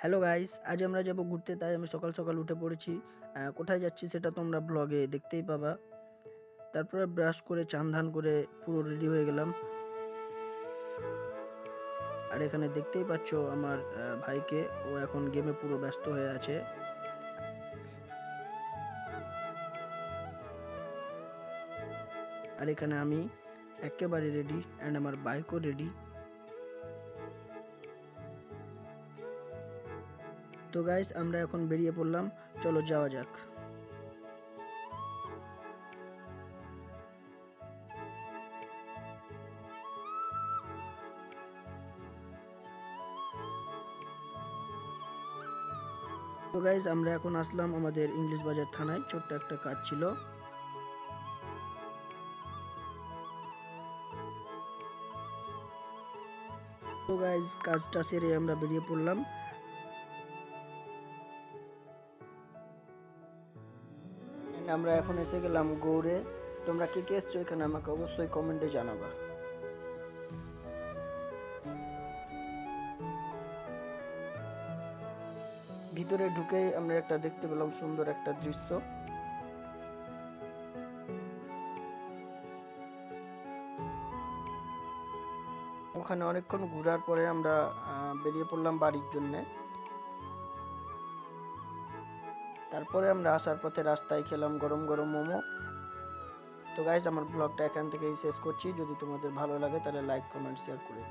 Hello guys, আজ আমরা যাব ঘুরতে, তাই আমি সকাল সকাল উঠে পড়েছি। কোথায় যাচ্ছি সেটা তোমরা ব্লগে দেখতেই পাবা। তারপরে ব্রাশ করে চান ধান করে পুরো রেডি হয়ে গেলাম। আর এখানে দেখতেই পাচ্ছ আমার ভাইকে, ও এখন গেমে পুরো ব্যস্ত হয়ে আছে। আর এখানে আমি একেবারে রেডি অ্যান্ড আমার বাইকও রেডি। তো গাইস, আমরা এখন বেরিয়ে পড়লাম, চলো যাওয়া যাক। তো গাইস, আমরা এখন আসলাম আমাদের ইংলিশ বাজার থানায়, ছোট্ট একটা কাজ ছিল। তো গাইস, কাজটা সেরে আমরা বেরিয়ে পড়লাম। আমরা এখন এসে গেলাম গৌড়ে। তোমরা কে কে এসছো এখানে আমাকে অবশ্যই কমেন্টে জানাবা। ভিতরে ঢুকেই আমরা একটা দেখতে পেলাম সুন্দর একটা দৃশ্য। ওখানে অনেকক্ষণ ঘোরার পরে আমরা বেরিয়ে পড়লাম বাড়ির জন্যে। তারপরে আমরা আসার পথে রাস্তায় খেলাম গরম গরম মোমো। তো গাইজ, আমার ব্লগটা এখান থেকেই শেষ করছি। যদি তোমাদের ভালো লাগে তাহলে লাইক কমেন্ট শেয়ার করে